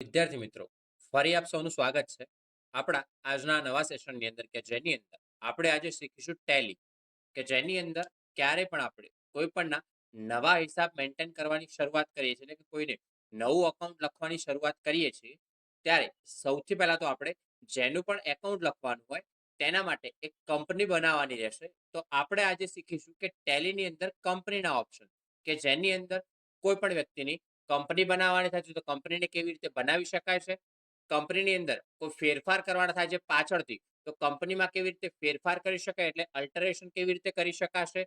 વિદ્યાર્થી મિત્રો, ફરી આપ સૌનું સ્વાગત છે આપણા આજના નવા સેશનની અંદર કે જેની અંદર આપણે આજે શીખીશું ટેલી કે જેની અંદર ક્યારે પણ આપણે કોઈ પણના નવા હિસાબ મેન્ટેન કરવાની શરૂઆત કરીએ છીએ એટલે કે કોઈને નવું અકાઉન્ટ લખવાની શરૂઆત કરીએ છીએ ત્યારે સૌથી પહેલા તો આપણે જેનું પણ એકાઉન્ટ લખવાનું હોય તેના માટે એક કંપની બનાવવાની રહેશે. તો આપણે આજે શીખીશું કે ટેલીની અંદર કંપનીના ઓપ્શન કે જેની અંદર કોઈ પણ વ્યક્તિની કંપની બનાવવાની થાય છે તો કંપનીને કેવી રીતે બનાવી શકાય છે, કંપનીની અંદર કોઈ ફેરફાર કરવાના થાય છે પાછળથી તો કંપનીમાં કેવી રીતે ફેરફાર કરી શકાય એટલે અલ્ટરેશન કેવી રીતે કરી શકાશે,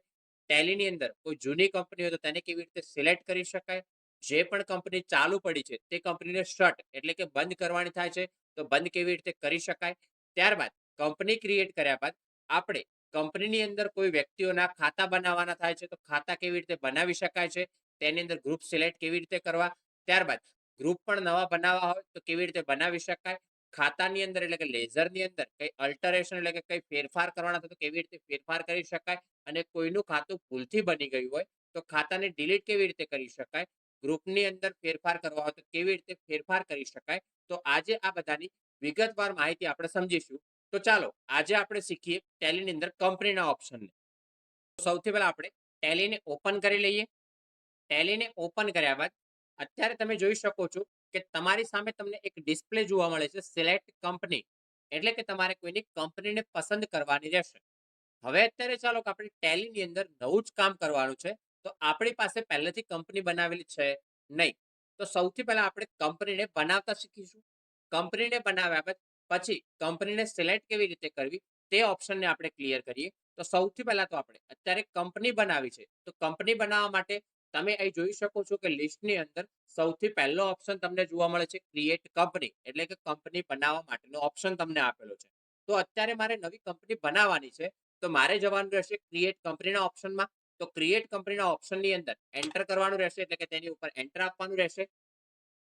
ટેલીની અંદર કોઈ જૂની કંપની હોય તો તેને કેવી રીતે સિલેક્ટ કરી શકાય, જે પણ કંપની ચાલુ પડી છે તે કંપનીને શટ એટલે કે બંધ કરવાની થાય છે તો બંધ કેવી રીતે કરી શકાય. ત્યારબાદ કંપની ક્રિએટ કર્યા બાદ આપણે કંપનીની અંદર કોઈ વ્યક્તિઓના ખાતા બનાવવાના થાય છે તો ખાતા કેવી રીતે બનાવી શકાય છે, તેની અંદર ગ્રુપ સિલેક્ટ કેવી રીતે કરવા, ત્યારબાદ ગ્રુપ પણ નવા બનાવવા હોય તો કેવી રીતે બનાવી શકાય, ખાતાની અંદર એટલે કે લેઝરની અંદર કઈ અલ્ટરેશન એટલે કે કઈ ફેરફાર કરવાના થાય તો કેવી રીતે ફેરફાર કરી શકાય, અને કોઈનું ખાતું ભૂલથી બની ગયું હોય તો ખાતાને ડિલીટ કેવી રીતે કરી શકાય, ગ્રુપની અંદર ફેરફાર કરવા હોય તો કેવી રીતે ફેરફાર કરી શકાય. તો આજે આ બધાની વિગતવાર માહિતી આપણે સમજીશું. તો ચાલો આજે આપણે શીખીએ ટેલીની અંદર કંપનીના ઓપ્શનને. સૌથી પહેલા આપણે ટેલીને ઓપન કરી લઈએ. ટેલીને ઓપન કર્યા બાદ અત્યારે તમે જોઈ શકો છો કે તમારી સામે તમને એક ડિસ્પ્લે જોવા મળે છે સિલેક્ટ કંપની એટલે કે તમારે કોઈની કંપનીને પસંદ કરવાની રહેશે. હવે અત્યારે ચાલો કે આપણે ટેલીની અંદર નવું જ કામ કરવાનું છે તો આપણી પાસે પહેલેથી કંપની બનાવેલી છે નહીં. તો સૌથી પહેલા આપણે કંપનીને બનાવતા શીખીશું. કંપનીને બનાવ્યા બાદ પછી કંપનીને સિલેક્ટ કેવી રીતે કરવી તે ઓપ્શનને આપણે ક્લિયર કરીએ. તો સૌથી પહેલા તો આપણે અત્યારે કંપની બનાવી છે તો કંપની બનાવવા માટે તમે અહીં જોઈ શકો છો કે લિસ્ટની અંદર સૌથી પહેલો ઓપ્શન તમને જોવા મળે છે ક્રિએટ કંપની એટલે કે કંપની બનાવવા માટેનો ઓપ્શન તમને આપેલો છે. તો અત્યારે મારે નવી કંપની બનાવવાની છે તો મારે જવાનું રહેશે ક્રિએટ કંપનીના ઓપ્શનમાં. તો ક્રિએટ કંપનીના ઓપ્શનની અંદર એન્ટર કરવાનું રહેશે એટલે કે તેની ઉપર એન્ટર આપવાનું રહેશે.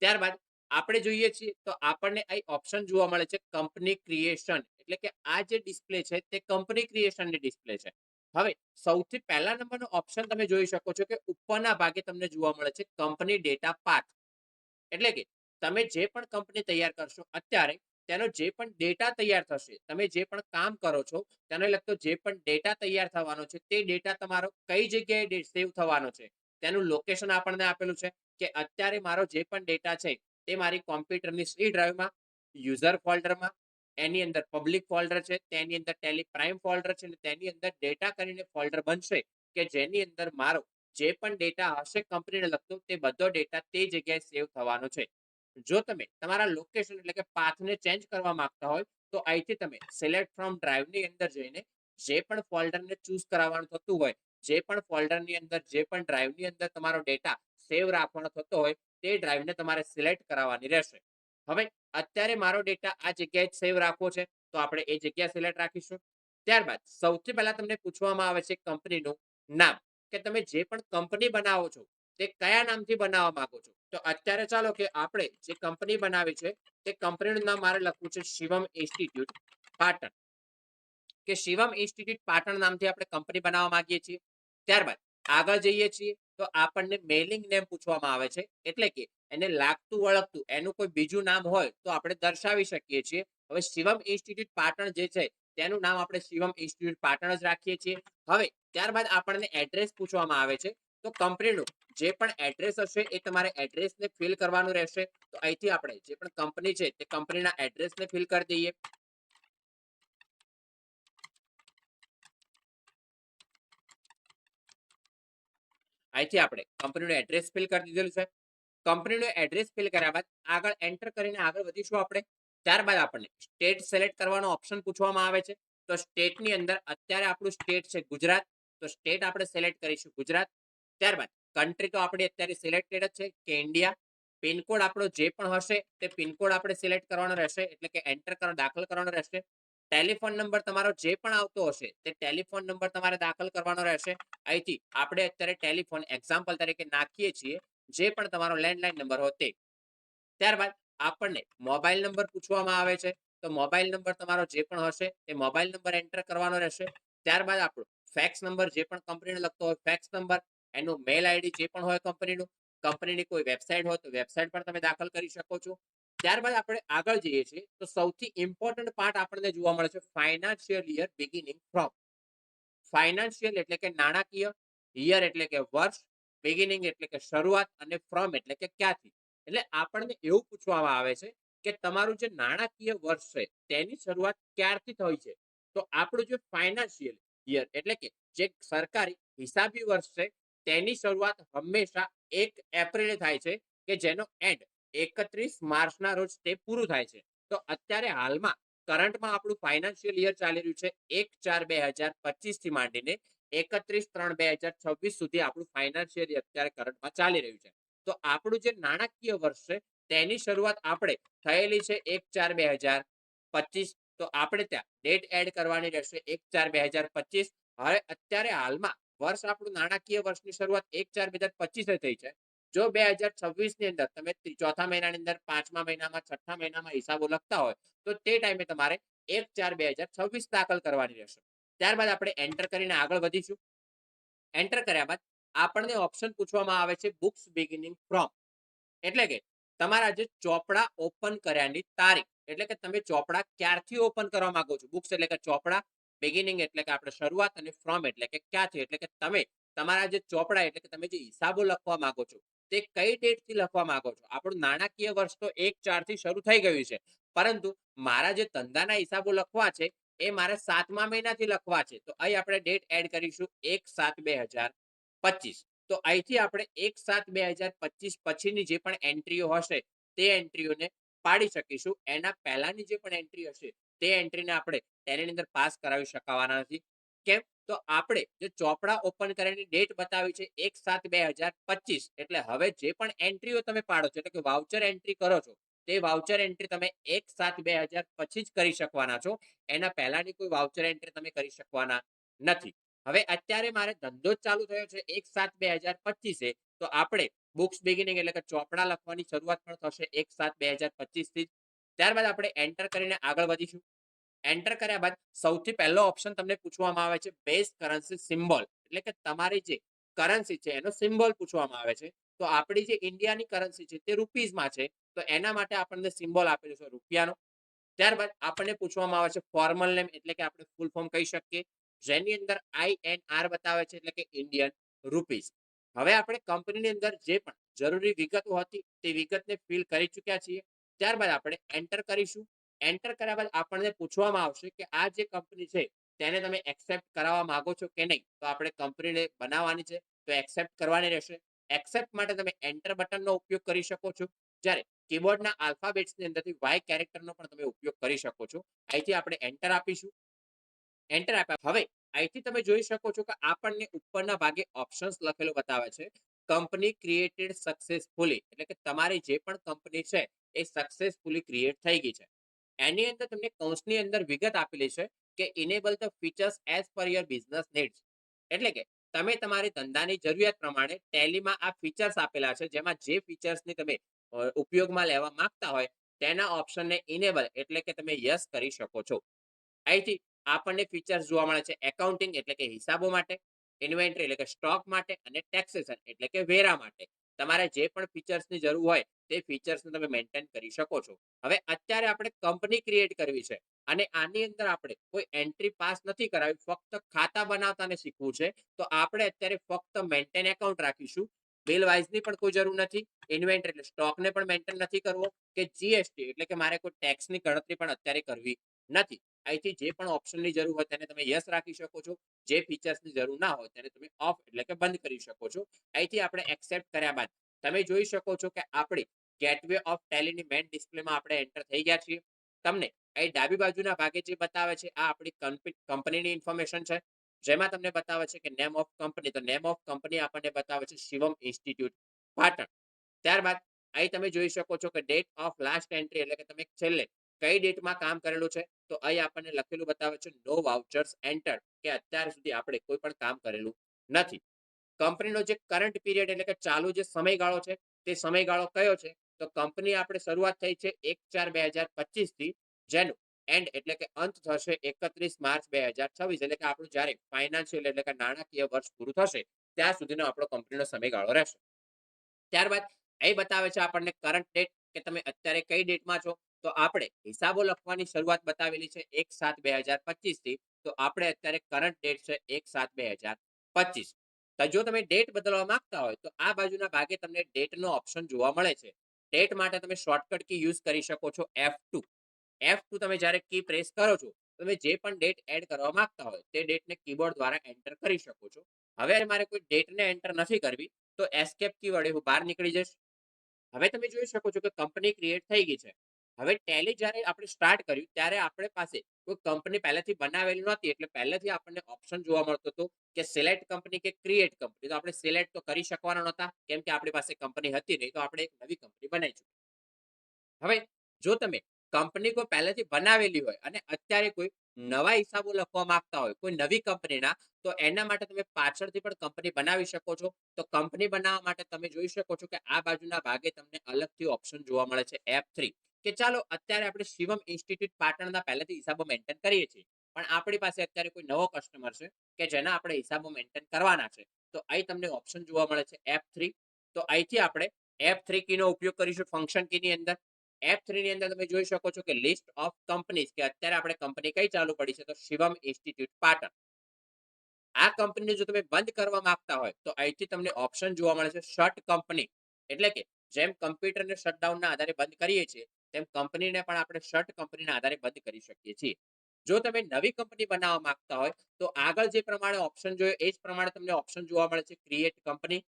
ત્યારબાદ આપણે જોઈએ છીએ તો આપણને અહીં ઓપ્શન જોવા મળે છે કંપની ક્રિએશન એટલે કે આ જે ડિસ્પ્લે છે તે કંપની ક્રિએશનની ડિસ્પ્લે છે. હવે સૌથી પહેલા નંબરનો ઓપ્શન તમે જોઈ શકો છો કે ઉપરના ભાગે તમને જોવા મળે છે કંપની ડેટા પાથ એટલે કે તમે જે પણ કંપની તૈયાર કરશો અત્યારે તેનો જે પણ ડેટા તૈયાર થશે, તમે જે પણ કામ કરો છો તેને લગતો જે પણ ડેટા તૈયાર થવાનો છે તે ડેટા તમારો કઈ જગ્યાએ સેવ થવાનો છે તેનું લોકેશન આપણને આપેલું છે કે અત્યારે મારો જે પણ ડેટા છે તે મારી કોમ્પ્યુટરની સી ડ્રાઈવમાં યુઝર ફોલ્ડરમાં એની અંદર પબ્લિક ફોલ્ડર છે, તેની અંદર ટેલી પ્રાઇમ ફોલ્ડર છે અને તેની અંદર ડેટા કરીને ફોલ્ડર બનશે કે જેની અંદર મારો જે પણ ડેટા હશે કંપનીને લગતો તે બધો ડેટા તે જગ્યાએ સેવ થવાનો છે. જો તમે તમારા લોકેશન એટલે કે પાથને ચેન્જ કરવા માંગતા હોય તો અહીંથી તમે સિલેક્ટ ફ્રોમ ડ્રાઈવની અંદર જઈને જે પણ ફોલ્ડરને ચૂઝ કરાવવાનું થતું હોય, જે પણ ફોલ્ડરની અંદર જે પણ ડ્રાઈવની અંદર તમારો ડેટા સેવ રાખવાનો થતો હોય તે ડ્રાઈવને તમારે સિલેક્ટ કરાવવાની રહેશે. હવે અત્યારે મારો ડેટા આ જગ્યાએ જ સેવ રાખવો છે તો આપણે એ જગ્યા સિલેક્ટ રાખીશું. ત્યારબાદ સૌથી પહેલા તમને પૂછવામાં આવે છે કંપનીનું નામ કે તમે જે પણ કંપની બનાવો છો તે કયા નામથી બનાવવા માંગો છો. તો અત્યારે ચાલો કે આપણે જે કંપની બનાવી છે તે કંપનીનું નામ મારે લખવું છે શિવમ ઇન્સ્ટિટ્યૂટ પાટણ કે શિવમ ઇન્સ્ટિટ્યૂટ પાટણ નામથી આપણે કંપની બનાવવા માંગીએ છીએ. ત્યારબાદ આગળ જઈએ છીએ તો આપણને મેલિંગ નેમ પૂછવામાં આવે છે એટલે કે એને લાગતું વળગતું એનું કોઈ બીજું નામ હોય તો આપણે દર્શાવી શકીએ છીએ. હવે શિવમ ઇન્સ્ટિટ્યૂટ પાટણ જે છે તેનું નામ આપણે શિવમ ઇન્સ્ટિટ્યૂટ પાટણ જ રાખીએ છીએ. હવે ત્યારબાદ આપણને એડ્રેસ પૂછવામાં આવે છે તો કંપનીનું જે પણ એડ્રેસ હશે એ તમારે એડ્રેસને ફિલ કરવાનું રહેશે. તો અહીંથી આપણે જે પણ કંપની છે તે કંપનીના એડ્રેસને ફિલ કરી દઈએ. અહીંથી આપણે કંપનીનું એડ્રેસ ફિલ કરી દીધેલું છે. કંપનીનું એડ્રેસ ફિલ કર્યા બાદ આગળ એન્ટર કરીને આગળ વધીશું આપણે. ત્યારબાદ આપણને સ્ટેટ સિલેક્ટ કરવાનો ઓપ્શન પૂછવામાં આવે છે. તો સ્ટેટની અંદર અત્યારે આપણું સ્ટેટ છે ગુજરાત તો સ્ટેટ આપણે સિલેક્ટ કરીશું ગુજરાત. ત્યારબાદ કન્ટ્રી તો આપણી અત્યારે સિલેક્ટેડ જ છે કે ઇન્ડિયા. પિનકોડ આપણો જે પણ હશે તે પિનકોડ આપણે સિલેક્ટ કરવાનો રહેશે એટલે કે એન્ટર દાખલ કરવાનો રહેશે. ટેલિફોન નંબર તમારો જે પણ આવતો હશે તે ટેલિફોન નંબર તમારે દાખલ કરવાનો રહેશે. અહીંથી આપણે અત્યારે ટેલિફોન એક્ઝામ્પલ તરીકે નાખીએ છીએ જે પણ તમારો લેન્ડલાઇન નંબર હોય તે. ત્યારબાદ આપણને મોબાઈલ નંબર પૂછવામાં આવે છે તો મોબાઈલ નંબર તમારો જે પણ હશે તે મોબાઈલ નંબર એન્ટર કરવાનો રહેશે. ત્યારબાદ આપણો ફેક્સ નંબર જે પણ કંપનીને લગતો હોય ફેક્સ નંબર, એનું મેલ આઈડી જે પણ હોય કંપનીનું, કંપનીની કોઈ વેબસાઇટ હોય તો વેબસાઇટ પણ તમે દાખલ કરી શકો છો. ત્યારબાદ આપણે આગળ જઈએ છીએ તો સૌથી ઇમ્પોર્ટન્ટ પાર્ટ આપણને જોવા મળે છે financial year beginning from. Financial એટલે કે નાણાકીય, યર એટલે કે વર્ષ, બિગિનિંગ એટલે કે શરૂઆત અને ફ્રોમ એટલે કે ક્યાંથી. એટલે આપણને એવું પૂછવામાં આવે છે કે તમારું જે નાણાકીય વર્ષ છે તેની શરૂઆત ક્યારથી થઈ છે. તો આપણું જે ફાઇનાન્શિયલ યર એટલે કે જે સરકારી હિસાબી વર્ષ છે તેની શરૂઆત હંમેશા 1 એપ્રિલે થાય છે કે જેનો એન્ડ 31 માર્ચના રોજ તે પૂરું થાય છે. તો અત્યારે હાલમાં કરંટમાં આપણું ફાઇનાન્શિયલ યર ચાલી રહ્યું છે 1/4/2025 થી માંડીને 31/3/2026 સુધી આપણું ફાઇનાન્શિયલ યર અત્યારે કરંટમાં ચાલી રહ્યું છે. તો આપણું જે નાણાકીય વર્ષ છે તેની શરૂઆત આપણે થયેલી છે 1/4/2025. તો આપણે ત્યાં ડેટ એડ કરવાની રહેશે 1/4/2025. હવે અત્યારે હાલમાં વર્ષ આપણું નાણાકીય વર્ષની શરૂઆત 1/4/2025 થઈ છે. જો 2026 ની અંદર તમે ચોથા મહિનાની અંદર, પાંચમા મહિનામાં, છઠ્ઠા મહિનામાં હિસાબો લખતા હોય તો તે ટાઈમે તમારે 1/4/2026 દાખલ કરવાની રહેશે. ત્યારબાદ આપણે એન્ટર કરીને આગળ વધીશું. એન્ટર કર્યા બાદ આપણને ઓપ્શન પૂછવામાં આવે છે બુક્સ બિગિનિંગ ફ્રોમ. એટલે કે તમારા જે ચોપડા ઓપન કર્યાની તારીખ, એટલે કે તમે ચોપડા ક્યારથી ઓપન કરવા માંગો છો. બુક્સ એટલે કે ચોપડા, બિગિનિંગ એટલે કે આપણે શરૂઆત, અને ફ્રોમ એટલે કે ક્યાંથી, એટલે કે તમે તમારા જે ચોપડા એટલે કે તમે જે હિસાબો લખવા માંગો છો તે કઈ ડેટ થી લખવા માંગો છો. આપણું નાણાકીય વર્ષ તો 1/4 થી શરૂ થઈ ગયું છે, પરંતુ મારા જે ધંધાના હિસાબો લખવા છે એ મારે 7મા મહિનાથી લખવા છે. તો અહીં આપણે ડેટ એડ કરીશું 1/7/2025. તો અહીંથી આપણે 1/7/2025 પછીની જે પણ એન્ટ્રીઓ હશે તે એન્ટ્રીઓને પાડી શકીશું. એના પહેલાની જે પણ એન્ટ્રી હશે તે એન્ટ્રીને આપણે તેની અંદર પાસ કરાવી શકવાના નથી. કેમ? તો આપણે જે ચોપડા ઓપન કરવાની ડેટ બતાવી છે 1/7/2025, એટલે હવે જે પણ એન્ટ્રીઓ તમે પાડો છો એટલે કે વાઉચર એન્ટ્રી કરો છો તે વાઉચર એન્ટ્રી તમે 1/7/2025 જ કરી શકવાના છો. એના પહેલાની કોઈ વાઉચર એન્ટ્રી તમે કરી શકવાના નથી. હવે અત્યારે મારે ધંધો જ ચાલુ થયો છે 1/7/2025, તો આપણે બુક્સ બિગિનિંગ એટલે કે ચોપડા લખવાની શરૂઆત પણ થશે 1/7/2025 થી. ત્યારબાદ આપણે એન્ટર કરીને આગળ વધીશું. એન્ટર કર્યા બાદ સૌથી પહેલો ઓપ્શન તમને પૂછવામાં આવે છે બેઝ કરન્સી સિમ્બોલ, એટલે કે તમારી જે કરન્સી છે એનો સિમ્બોલ પૂછવામાં આવે છે. તો આપણી જે ઇન્ડિયાની કરન્સી છે તે રૂપીઝમાં છે, તો એના માટે આપણને સિમ્બોલ આપેલો છે રૂપિયાનો. ત્યારબાદ આપણને પૂછવામાં આવે છે ફોર્મલ નેમ, એટલે કે આપણે ફૂલ ફોર્મ કહી શકીએ, જેની અંદર INR બતાવે છે, એટલે કે ઇન્ડિયન રૂપીઝ. હવે આપણે કંપનીની અંદર જે પણ જરૂરી વિગતો હતી તે વિગતને ફિલ કરી ચૂક્યા છીએ. ત્યારબાદ આપણે એન્ટર કરીશું. એન્ટર કર્યા બાદ આપણને પૂછવામાં આવશે કે આ જે કંપની છે તેને તમે એક્સેપ્ટ કરાવવા માંગો છો કે નહીં. તો આપણે કંપનીને બનાવવાની છે તો એક્સેપ્ટ કરવાની રહેશે. એક્સેપ્ટ માટે તમે એન્ટર બટનનો ઉપયોગ કરી શકો છો, જ્યારે કીબોર્ડના આલ્ફાબેટ્સની અંદરથી વાય કેરેક્ટરનો પણ તમે ઉપયોગ કરી શકો છો. અહીંથી આપણે એન્ટર આપીશું. એન્ટર આપ્યા હવે અહીંથી તમે જોઈ શકો છો કે આપણને ઉપરના ભાગે ઓપ્શન્સ લખેલો બતાવે છે કંપની ક્રિએટેડ સક્સેસફુલી, એટલે કે તમારી જે પણ કંપની છે એ સક્સેસફુલી ક્રિએટ થઈ ગઈ છે. એની અંદર તમને કૌંસની અંદર વિગત આપેલી છે કે enable the features as per your business needs, એટલે કે તમે તમારી ધંધાની જરૂરિયાત પ્રમાણે ટેલીમાં આ ફીચર્સ આપેલા છે, જેમાં જે ફીચર્સની તમે ઉપયોગમાં લેવા માંગતા હોય તેના ઓપ્શનને ઇનેબલ એટલે કે તમે યસ કરી શકો છો. અહીંથી આપણને ફીચર્સ જોવા મળે છે એકાઉન્ટિંગ એટલે કે હિસાબો માટે, ઇન્વેન્ટરી એટલે કે સ્ટોક માટે, અને ટેક્સેશન એટલે કે વેરા માટે. તમારે જે પણ ફીચર્સની જરૂર હોય તે ફીચર્સને તમે મેન્ટેન કરી શકો છો. હવે અત્યારે આપણે કંપની ક્રિએટ કરવી છે અને આની અંદર આપણે કોઈ એન્ટ્રી પાસ નથી કરાવી, ફક્ત ખાતા બનાવતાને શીખવું છે. તો આપણે અત્યારે ફક્ત મેન્ટેન એકાઉન્ટ રાખીશું. બિલ વાઇઝની પણ કોઈ જરૂર નથી. ઇન્વેન્ટરી એટલે સ્ટોકને પણ મેન્ટેન નથી કરવો, કે જીએસટી એટલે કે મારે કોઈ ટેક્સની ગણતરી પણ અત્યારે કરવી નથી. અહીંથી જે પણ ઓપ્શનની જરૂર હોય તેને તમે યસ રાખી શકો છો. જે ફીચર્સની જરૂર ના હોય તેને તમે ઓફ એટલે કે બંધ કરી શકો છો. અહીંથી આપણે એક્સેપ્ટ કર્યા બાદ તમે જોઈ શકો છો કે આપણી ગેટવે ઓફ ટેલીની મેઇન ડિસ્પ્લેમાં આપણે એન્ટર થઈ ગયા છીએ. તમને અહીં ડાબી બાજુના ભાગે જે બતાવે છે આ આપણી કંપનીની ઇન્ફોર્મેશન છે, જેમાં તમને બતાવે છે કે નેમ ઓફ કંપની. તો નેમ ઓફ કંપની આપણને બતાવે છે શિવમ ઇન્સ્ટિટ્યૂટ પાટણ. ત્યારબાદ અહીં તમે જોઈ શકો છો કે ડેટ ઓફ લાસ્ટ એન્ટ્રી એટલે કે તમે છેલ્લે કઈ ડેટમાં કામ કરેલું છે. તો અહીં આપણને લખેલું બતાવે છે નો વાઉચર્સ એન્ટર, કે અત્યાર સુધી આપણે કોઈ પણ કામ કરેલું નથી. કંપનીનો જે કરંટ પીરિયડ એટલે કે ચાલુ જે સમયગાળો છે તે સમયગાળો કયો છે. તો કંપની આપણે શરૂઆત થઈ છે 1/4/2025 થી, જેનું એન્ડ એટલે કે અંત થશે 31 માર્ચ 2026, એટલે કે આપણું જ્યારે ફાઇનાન્શિયલ એટલે કે નાણાકીય વર્ષ પૂરું થશે ત્યાં સુધીનો આપણો કંપનીનો સમયગાળો રહેશે. ત્યારબાદ અહીં બતાવે છે આપણને કરંટ ડેટ કે તમે અત્યારે કઈ ડેટમાં છો. તો આપણે હિસાબો લખવાની શરૂઆત બતાવેલી છે 1/7/2025 થી. તો આપણે અત્યારે કરંટ ડેટ છે 1/7/2025. તો જો તમે ડેટ બદલવા માંગતા હોય તો આ બાજુના ભાગે તમને ડેટનો ઓપ્શન જોવા મળે છે. ડેટ માટે તમે શોર્ટકટ કી યુઝ કરી શકો છો F2. F2 તમે જ્યારે કી પ્રેસ કરો છો, તમે જે પણ ડેટ એડ કરવા માંગતા હોય તે ડેટને કીબોર્ડ દ્વારા એન્ટર કરી શકો છો. હવે મારે કોઈ ડેટને એન્ટર નથી કરવી, તો એસ્કેપ કી વડે હું બહાર નીકળી જઈશ. હવે તમે જોઈ શકો છો કે કંપની ક્રિએટ થઈ ગઈ છે. હવે ટેલી જ્યારે આપણે સ્ટાર્ટ કર્યું ત્યારે આપણે પાસે કોઈ કંપની પહેલેથી બનાવેલી નહોતી, એટલે પહેલેથી આપણને ઓપ્શન જોવા મળતો હતો કે સિલેક્ટ કંપની કે ક્રિએટ કંપની. તો આપણે સિલેક્ટ તો કરી શકવાના નહોતા, કેમ કે આપણી પાસે કંપની હતી નહીં, તો આપણે એક નવી કંપની બનાવી. હવે જો તમે કંપની કોઈ પહેલેથી બનાવેલી હોય અને અત્યારે કોઈ નવા હિસાબો લખવા માંગતા હોય કોઈ નવી કંપનીના, તો એના માટે તમે પાછળથી પણ કંપની બનાવી શકો છો. તો કંપની બનાવવા માટે તમે જોઈ શકો છો કે આ બાજુના ભાગે તમને અલગથી ઓપ્શન જોવા મળે છે F3. કે ચાલો અત્યારે આપણે શિવમ ઇન્સ્ટિટ્યૂટ પાટણના પહેલેથી હિસાબો મેન્ટેન કરીએ છીએ, પણ આપણી પાસે અત્યારે કોઈ નવો કસ્ટમર છે કે જેના આપણે હિસાબો મેન્ટેન કરવાના છે. તો અહીં તમને ઓપ્શન જોવા મળે છે F3. તો અહીંથી આપણે F3 કીનો ઉપયોગ કરીશું ફંક્શન કીની અંદર. F3 ની અંદર તમે જોઈ શકો છો કે લિસ્ટ ઓફ કંપનીઝ, કે અત્યારે આપણે કંપની કઈ ચાલુ પડી છે, તો શિવમ ઇન્સ્ટિટ્યૂટ પાટણ. આ કંપનીને જો તમે બંધ કરવા માંગતા હોય તો અહીંથી તમને ઓપ્શન જોવા મળે છે શટ કંપની. એટલે કે જેમ કમ્પ્યુટરને શટડાઉનના આધારે બંધ કરીએ છીએ, તેમ કંપનીને પણ આપણે શટ કંપનીના આધારે બંધ કરી શકીએ છીએ. જો તમે નવી કંપની બનાવવા માંગતા હોય તો આગળ જે પ્રમાણે ઓપ્શન જોયો એ જ પ્રમાણે તમને ઓપ્શન જોવા મળે છે ક્રિએટ કંપની.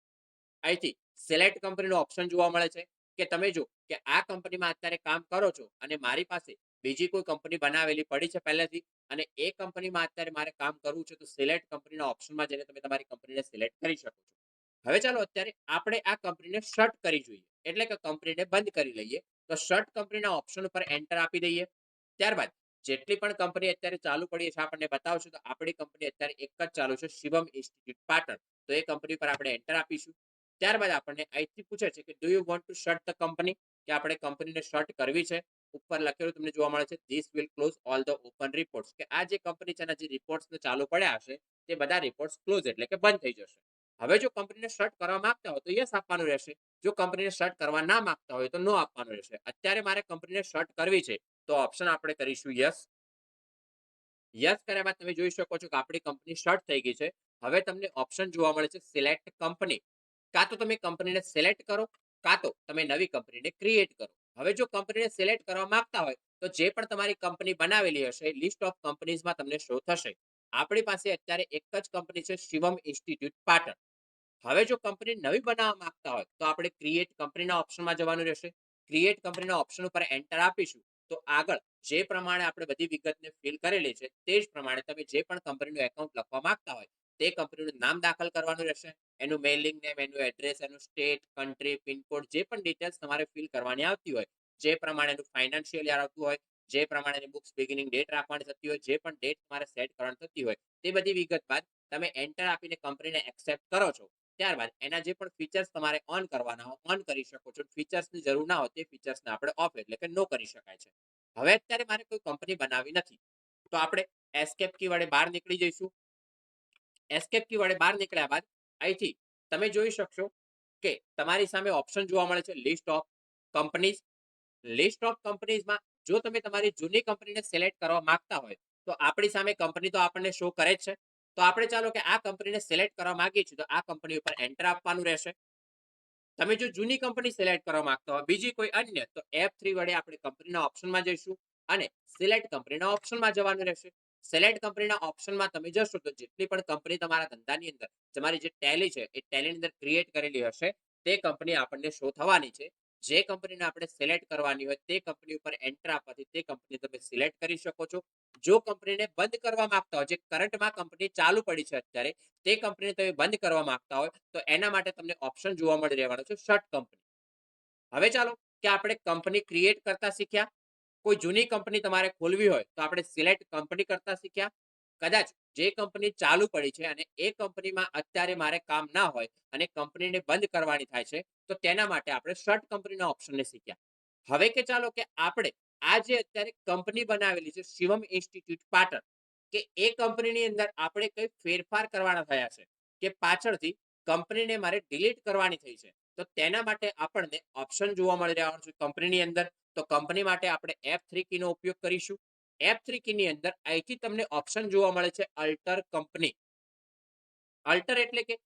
અહીંથી સિલેક્ટ કંપનીનો ઓપ્શન જોવા મળે છે કે તમે જો કે આ કંપનીમાં અત્યારે કામ કરો છો અને મારી પાસે બીજી કોઈ કંપની બનાવેલી પડી છે પહેલેથી, અને એ કંપનીમાં અત્યારે મારે કામ કરવું છે, તો સિલેક્ટ કંપનીના ઓપ્શનમાં જઈને તમે તમારી કંપનીને સિલેક્ટ કરી શકો છો. હવે ચાલો અત્યારે આપણે આ કંપનીને શટ કરી જોઈએ, એટલે કે કંપનીને બંધ કરી લઈએ. તો શટ કંપનીના ઓપ્શન ઉપર એન્ટર આપી દઈએ. ત્યારબાદ જેટલી પણ કંપની અત્યારે ચાલુ પડી છે આપણને બતાવશે. તો આપણી કંપની અત્યારે એક જ ચાલુ છે, શિવમ ઇન્સ્ટિટ્યૂટ પાટણ. તો એ કંપની પર આપણે એન્ટર આપીશું. ત્યારબાદ આપણને અહીંથી પૂછે છે કે do you want to shirt the company, કે આપણે કંપનીને શટ કરવી છે. ઉપર લખેલું તમને જોવા મળે છે this will close all the open reports, કે આ જે કંપની છે એના જે રિપોર્ટ્સ ચાલુ પડ્યા હશે તે બધા રિપોર્ટ્સ ક્લોઝ એટલે કે બંધ થઈ જશે. હવે જો કંપનીને શટ કરવા માંગતા હોય તો યસ આપવાનું રહેશે. જો કંપનીને શટ કરવા ના માંગતા હોય તો નો આપવાનું રહેશે. અત્યારે મારે કંપનીને શટ કરવી છે, તો ઓપ્શન આપણે કરીશું યસ. યસ કર્યા બાદ તમે જોઈ શકો છો કે આપણી કંપની શટ થઈ ગઈ છે. હવે તમને ઓપ્શન જોવા મળે છે સિલેક્ટ કંપની. કાં તો તમે કંપનીને સિલેક્ટ કરો, કાં તો તમે નવી કંપનીને ક્રિએટ કરો. હવે જો કંપનીને સિલેક્ટ કરવા માંગતા હોય તો જે પણ તમારી કંપની બનાવેલી હશે લિસ્ટ ઓફ કંપનીઝમાં તમને શો થશે. આપણી પાસે અત્યારે એક જ કંપની છે શિવમ ઇન્સ્ટિટ્યૂટ પાટણ. હવે જો કંપની નવી બનાવવા માંગતા હોય તો આપણે ક્રિએટ કંપનીના ઓપ્શનમાં જવાનું રહેશે. ક્રિએટ કંપનીના ઓપ્શન ઉપર એન્ટર આપીશું. તો આગળ જે પ્રમાણે આપણે બધી વિગતને ફિલ કરેલી છે તે જ પ્રમાણે તમે જે પણ કંપનીનું એકાઉન્ટ લખવા માંગતા હોય તે કંપનીનું નામ દાખલ કરવાનું રહેશે. એનું મેલિંગ નેમ, એનું એડ્રેસ, એનું સ્ટેટ, કન્ટ્રી, પિનકોડ, જે પણ ડિટેલ્સ તમારે ફિલ કરવાની આવતી હોય, જે પ્રમાણેનું ફાઇનાન્શિયલ યર આવતું હોય, જે પ્રમાણેની બુક્સ બિગિનિંગ ડેટ રાખવાની થતી હોય, જે પણ ડેટ તમારે સેટ કરવાની થતી હોય, તે બધી વિગત બાદ તમે એન્ટર આપીને કંપનીને એક્સેપ્ટ કરો છો. ત્યારબાદ એના જે પણ ફીચર્સ તમારે ઓન કરવાના હોય ઓન કરી શકો છો. ફીચર્સની જરૂર ના હોય તે ફીચર્સને આપણે ઓફ એટલે કે નો કરી શકાય છે. હવે અત્યારે મારે કોઈ કંપની બનાવવી નથી, તો આપણે એસ્કેપ કી વડે બહાર નીકળી જઈશું. એસ્કેપ કી વડે બહાર નીકળ્યા બાદ અહીંથી તમે જોઈ શકશો કે તમારી સામે ઓપ્શન જોવા મળે છે list of companies. List of કંપનીઝમાં જો તમે તમારી જૂની કંપનીને સિલેક્ટ કરવા માંગતા હોય તો આપણી સામે કંપની તો આપણને શો કરે જ છે. તો આપણે ચાલો કે આ કંપનીને સિલેક્ટ કરવા માંગીએ છીએ, તો આ કંપની ઉપર એન્ટર આપવાનું રહેશે. તમે જો જૂની કંપની સિલેક્ટ કરવા માંગતા હોય બીજી કોઈ અન્ય, તો F3 વડે આપણે કંપનીના ઓપ્શનમાં જઈશું અને સિલેક્ટ કંપનીના ઓપ્શનમાં જવાનું રહેશે. સિલેક્ટ કંપનીના ઓપ્શનમાં તમે જશો તો જેટલી પણ કંપની તમારા ધંધાની અંદર તમારી જે ટેલી છે એ ટેલીની અંદર ક્રિએટ કરેલી હશે તે કંપની આપણને શો થવાની છે. જે કંપનીને આપણે સિલેક્ટ કરવાની હોય તે કંપની ઉપર એન્ટર આપવાથી તે કંપની તમે સિલેક્ટ કરી શકો છો. જો કંપનીને બંધ કરવા માંગતા હોય, જે કરંટમાં કંપની ચાલુ પડી છે અત્યારે, તે કંપનીને તમે બંધ કરવા માંગતા હોય તો એના માટે તમને ઓપ્શન જોવા મળી રહેવાનો છે શટ કંપની. હવે ચાલો કે આપણે કંપની ક્રિએટ કરતા શીખ્યા. કોઈ જૂની કંપની તમારે ખોલવી હોય તો આપણે સિલેક્ટ કંપની કરતા શીખ્યા. કદાચ જે કંપની ચાલુ પડી છે અને એ કંપનીમાં અત્યારે મારે કામ ના હોય અને કંપનીને બંધ કરવાની થાય છે, તો તેના માટે આપણે શટ કંપનીના ઓપ્શનને શીખ્યા. હવે કે ચાલો કે આપણે આ જે અત્યારે કંપની બનાવેલી છે શિવમ ઇન્સ્ટિટ્યૂટ પાટણ, કે એ કંપનીની અંદર આપણે કઈ ફેરફાર કરવાના થયા છે, કે પાછળથી કંપનીને મારે ડિલીટ કરવાની થઈ છે. તો તેના માટે આપણને ઓપ્શન જોવા મળી રહ્યા છે કંપનીની અંદર. તો કંપની માટે આપણે F3 કીનો ઉપયોગ કરીશું. F3 કીની અંદર અહીંથી તમને ઓપ્શન જોવા મળે છે અલ્ટર કંપની. અલ્ટર એટલે કે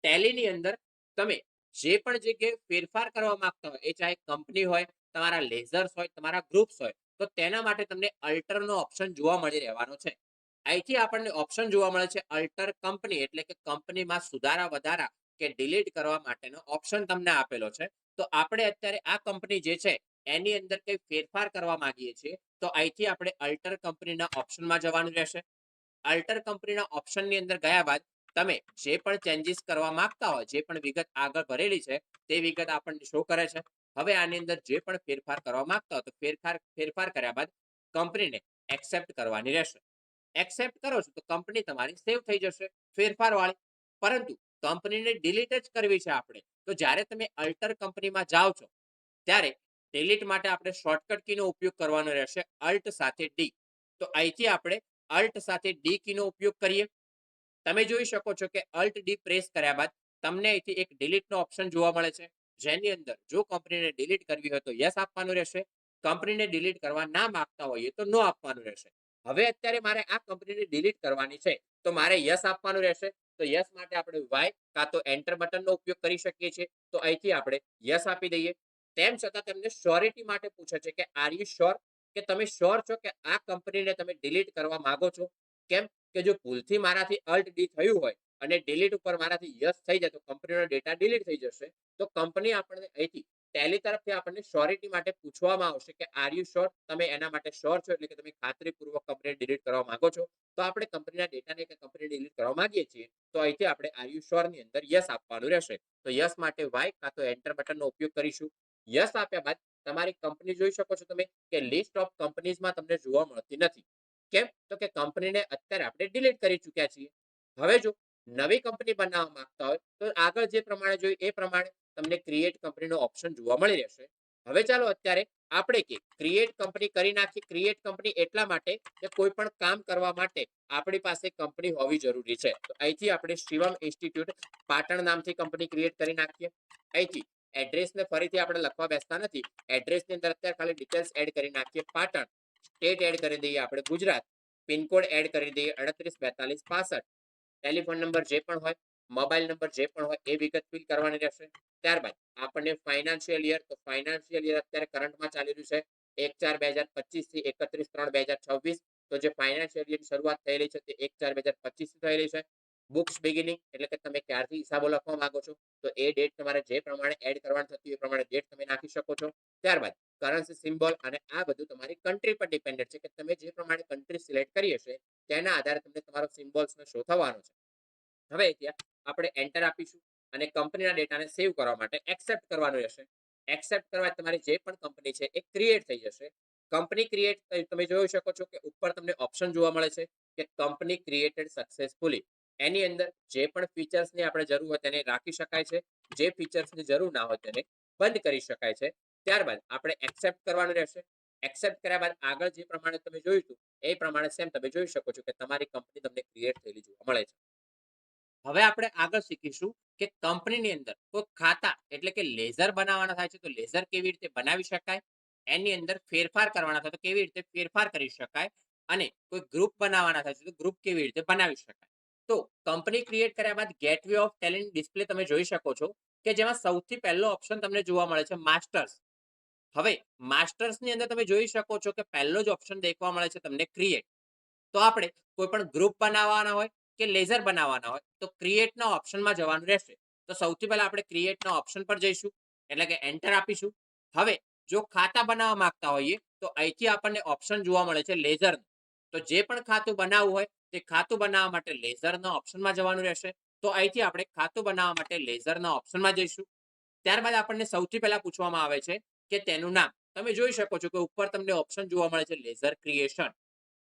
ટેલીની અંદર તમે જે પણ જગ્યાએ ફેરફાર કરવા માંગતા હોય, એ ચાહે કંપની હોય, તમારા લેઝર્સ હોય, તમારા ગ્રુપ્સ હોય, તો તેના માટે તમને અલ્ટરનો ઓપ્શન જોવા મળી રહેવાનો છે. અહીંથી આપણને ઓપ્શન જોવા મળે છે અલ્ટર કંપની, એટલે કે કંપનીમાં સુધારા વધારા કે ડિલીટ કરવા માટેનો ઓપ્શન તમને આપેલો છે. તો આપણે અત્યારે આ કંપની જે છે એની અંદર કંઈ ફેરફાર કરવા માંગીએ છીએ, તો અહીંથી આપણે અલ્ટર કંપનીના ઓપ્શનમાં જવાનું રહેશે. અલ્ટર કંપનીના ઓપ્શનની અંદર ગયા બાદ તમે જે પણ ચેન્જીસ કરવા માંગતા હોય, જે પણ વિગત આગળ ભરેલી છે તે વિગત આપણને શો કરે છે. હવે આની અંદર જે પણ ફેરફાર કરવા માંગતા હોય તો ફેરફાર કર્યા બાદ કંપનીને એક્સેપ્ટ કરવાની રહેશે. એક્સેપ્ટ કરો છો તો કંપની તમારી સેવ થઈ જશે ફેરફાર વાળી. પરંતુ કંપનીને ડિલીટ જ કરવી છે આપણે, તો જ્યારે તમે અલ્ટર કંપનીમાં જાઓ છો ત્યારે ડિલીટ માટે આપણે શોર્ટકટ કીનો ઉપયોગ કરવાનો રહેશે અલ્ટ સાથે ડી. તો અહીંથી આપણે અલ્ટ સાથે ડી કીનો ઉપયોગ કરીએ. તમે જોઈ શકો છો કે અલ્ટ ડી પ્રેસ કર્યા બાદ તમને અહીંથી એક ડિલીટનો ઓપ્શન જોવા મળે છે, જેની અંદર જો કંપનીને ડિલીટ કરવી હોય તો યસ આપવાનું રહેશે, કંપનીને ડિલીટ કરવા ના માંગતા હોઈએ તો નો આપવાનું રહેશે. હવે અત્યારે મારે આ કંપનીને ડિલીટ કરવાની છે તો મારે યસ આપવાનું રહેશે. તો યસ માટે આપણે વાય કાં તો એન્ટર બટનનો ઉપયોગ કરી શકીએ છીએ. તો અહીંથી આપણે યસ આપી દઈએ. તેમ છતાં તમને શ્યોરિટી માટે પૂછે છે કે આર યુ શ્યોર, કે તમે શ્યોર છો કે આ કંપનીને તમે ડિલીટ કરવા માંગો છો. કેમ કે જો ભૂલથી મારાથી અલ્ટ ડી થયું હોય અને ડિલીટ ઉપર મારાથી યસ થઈ જાય તો કંપનીનો ડેટા ડિલીટ થઈ જશે. તો કંપની આપણને અહીંથી ટેલી તરફથી આપણને શ્યોરિટી માટે પૂછવામાં આવશે કે આર યુ શ્યોર, તમે એના માટે શ્યોર છો, એટલે કે તમે ખાતરીપૂર્વક કંપનીને ડિલીટ કરવા માંગો છો. તો આપણે કંપનીના ડેટાને કે કંપની ડિલીટ કરવા માંગીએ છીએ તો અહીંથી આપણે આર યુ શ્યોર ની અંદર યસ આપવાનું રહેશે. તો યસ માટે વાય કાં તો એન્ટર બટનનો ઉપયોગ કરીશું. યસ આપ્યા બાદ તમારી કંપની જોઈ શકો છો તમે કે લિસ્ટ ઓફ કંપનીઝમાં તમને જોવા મળતી નથી. કેમ તો કે કંપનીને અત્યારે આપણે ડિલીટ કરી ચૂક્યા છીએ. હવે જો નવી કંપની બનાવવા માંગતા હોય તો આગળ જે પ્રમાણે જોયું એ પ્રમાણે તમને ક્રિએટ કંપનીનો ઓપ્શન જોવા મળી રહેશે. હવે ચાલો અત્યારે આપણે કે ક્રિએટ કંપની કરી નાખી. ક્રિએટ કંપની એટલા માટે કે કોઈ પણ કામ કરવા માટે આપણી પાસે કંપની હોવી જરૂરી છે. તો અહીંથી આપણે શિવમ ઇન્સ્ટિટ્યૂટ પાટણ નામથી કંપની ક્રિએટ કરી નાખીએ. અહીંથી એડ્રેસને ફરીથી આપણે લખવા બેસતા નથી. એડ્રેસની અંદર અત્યારે ખાલી ડિટેલ્સ એડ કરી નાખીએ પાટણ, સ્ટેટ એડ કરી દઈએ આપણે ગુજરાત, પિનકોડ એડ કરી દઈએ 384265, ટેલિફોન નંબર જે પણ હોય, મોબાઈલ નંબર જે પણ હોય એ વિગત ફિલ કરવાની રહેશે. ત્યારબાદ આપણને ફાઇનાન્શિયલ યર, તો ફાઇનાન્શિયલ યર અત્યારે કરંટમાં ચાલી રહ્યું છે 1/4/2025 થી 31/3/2026. તો જે ફાઇનાન્શિયલ યરની શરૂઆત થયેલી છે તે 1/4/2025 થી થયેલી છે. બુક્સ બિગિનિંગ એટલે કે તમે ક્યારથી હિસાબો લખવા માંગો છો તો એ ડેટ તમારે જે પ્રમાણે એડ કરવાની થતી એ પ્રમાણે ડેટ તમે નાખી શકો છો. ત્યારબાદ કરન્સી સિમ્બોલ, અને આ બધું તમારી કન્ટ્રી પર ડિપેન્ડન્ટ છે કે તમે જે પ્રમાણે કન્ટ્રી સિલેક્ટ કરી હશે તેના આધારે તમને તમારો સિમ્બોલ્સનો શો થવાનો છે. હવે ત્યાં આપણે એન્ટર આપીશું અને કંપનીના ડેટાને સેવ કરવા માટે એક્સેપ્ટ કરવાનું રહેશે. એક્સેપ્ટ કરવા તમારી જે પણ કંપની છે એ ક્રિએટ થઈ જશે. કંપની ક્રિએટ તમે જોઈ શકો છો કે ઉપર તમને ઓપ્શન જોવા મળે છે કે કંપની ક્રિએટેડ સક્સેસફુલી. એની અંદર જે પણ ફીચર્સની આપણે જરૂર હોય તેને રાખી શકાય છે, જે ફીચર્સની જરૂર ના હોય તેને બંધ કરી શકાય છે. ત્યારબાદ આપણે એક્સેપ્ટ કરવાનું રહેશે. એક્સેપ્ટ કર્યા બાદ આગળ જે પ્રમાણે તમે જોયું હતું એ પ્રમાણે સેમ તમે જોઈ શકો છો કે તમારી કંપની તમને ક્રિએટ થયેલી જોવા મળે છે. હવે આપણે આગળ શીખીશું કે કંપનીની અંદર કોઈ ખાતા એટલે કે લેઝર બનાવવાના થાય છે તો લેઝર કેવી રીતે બનાવી શકાય, એની અંદર ફેરફાર કરવાના થાય તો કેવી રીતે ફેરફાર કરી શકાય, અને કોઈ ગ્રુપ બનાવવાના થાય છે તો ગ્રુપ કેવી રીતે બનાવી શકાય. તો કંપની ક્રિએટ કર્યા બાદ ગેટવે ઓફ ટેલેન્ટ ડિસ્પ્લે તમે જોઈ શકો છો કે જેમાં સૌથી પહેલો ઓપ્શન તમને જોવા મળે છે માસ્ટર્સ. હવે માસ્ટર્સની અંદર તમે જોઈ શકો છો કે પહેલો જ ઓપ્શન દેખવા મળે છે તમને ક્રિએટ. તો આપણે કોઈ પણ ગ્રુપ બનાવવાના હોય કે લેઝર બનાવવાના હોય તો ક્રિએટના ઓપ્શનમાં જવાનું રહેશે. તો સૌથી પહેલા આપણે ક્રિએટના ઓપ્શન પર જઈશું, એટલે કે એન્ટર આપીશું. હવે જો ખાતા બનાવવા માંગતા હોઈએ તો અહીંથી આપણને ઓપ્શન જોવા મળે છે લેઝર. તો જે પણ ખાતું બનાવવું હોય તે ખાતું બનાવવા માટે લેઝરના ઓપ્શનમાં જવાનું રહેશે. તો અહીંથી આપણે ખાતું બનાવવા માટે લેઝરના ઓપ્શનમાં જઈશું. ત્યારબાદ આપણને સૌથી પહેલા પૂછવામાં આવે છે કે તેનું નામ. તમે જોઈ શકો છો કે ઉપર તમને ઓપ્શન જોવા મળે છે લેઝર ક્રિએશન,